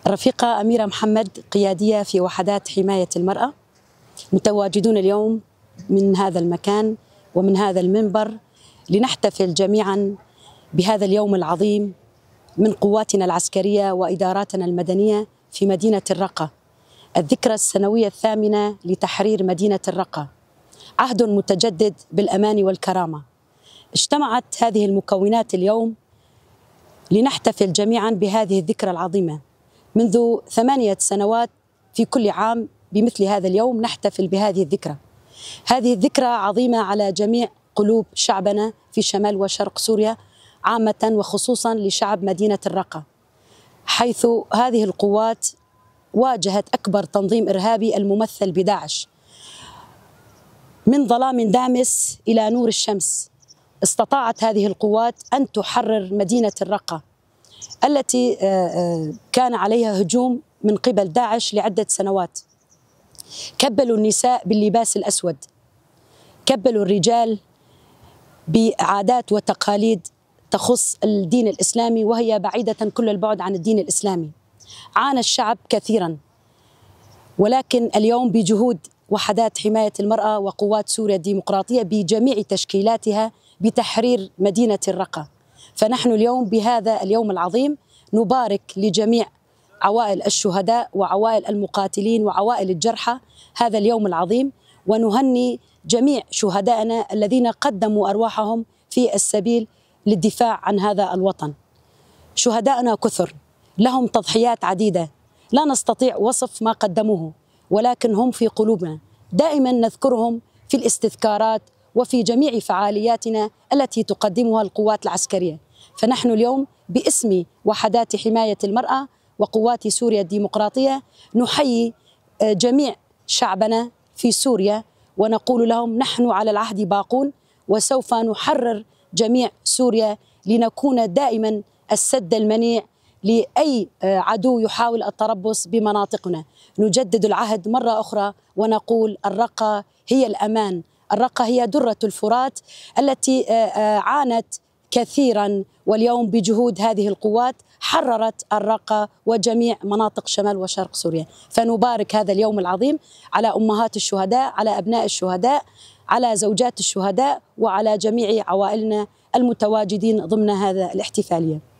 الرفيقة أميرة محمد، قيادية في وحدات حماية المرأة، متواجدون اليوم من هذا المكان ومن هذا المنبر لنحتفل جميعا بهذا اليوم العظيم من قواتنا العسكرية وإداراتنا المدنية في مدينة الرقة، الذكرى السنوية الثامنة لتحرير مدينة الرقة، عهد متجدد بالأمان والكرامة. اجتمعت هذه المكونات اليوم لنحتفل جميعا بهذه الذكرى العظيمة. منذ 8 سنوات في كل عام بمثل هذا اليوم نحتفل بهذه الذكرى. هذه الذكرى عظيمة على جميع قلوب شعبنا في شمال وشرق سوريا عامة، وخصوصا لشعب مدينة الرقة، حيث هذه القوات واجهت أكبر تنظيم إرهابي الممثل بداعش. من ظلام دامس إلى نور الشمس استطاعت هذه القوات أن تحرر مدينة الرقة التي كان عليها هجوم من قبل داعش لعدة سنوات. كبلوا النساء باللباس الأسود، كبلوا الرجال بعادات وتقاليد تخص الدين الإسلامي وهي بعيدة كل البعد عن الدين الإسلامي. عانى الشعب كثيرا، ولكن اليوم بجهود وحدات حماية المرأة وقوات سوريا الديمقراطية بجميع تشكيلاتها بتحرير مدينة الرقة. فنحن اليوم بهذا اليوم العظيم نبارك لجميع عوائل الشهداء وعوائل المقاتلين وعوائل الجرحى هذا اليوم العظيم، ونهني جميع شهدائنا الذين قدموا أرواحهم في السبيل للدفاع عن هذا الوطن. شهدائنا كثر، لهم تضحيات عديدة لا نستطيع وصف ما قدموه، ولكن هم في قلوبنا، دائما نذكرهم في الاستذكارات وفي جميع فعالياتنا التي تقدمها القوات العسكرية. فنحن اليوم باسم وحدات حماية المرأة وقوات سوريا الديمقراطية نحيي جميع شعبنا في سوريا ونقول لهم نحن على العهد باقون، وسوف نحرر جميع سوريا لنكون دائما السد المنيع لأي عدو يحاول التربص بمناطقنا. نجدد العهد مرة أخرى ونقول الرقة هي الأمان، الرقة هي درة الفرات التي عانت كثيرا، واليوم بجهود هذه القوات حررت الرقة وجميع مناطق شمال وشرق سوريا. فنبارك هذا اليوم العظيم على أمهات الشهداء، على أبناء الشهداء، على زوجات الشهداء، وعلى جميع عوائلنا المتواجدين ضمن هذا الاحتفالية.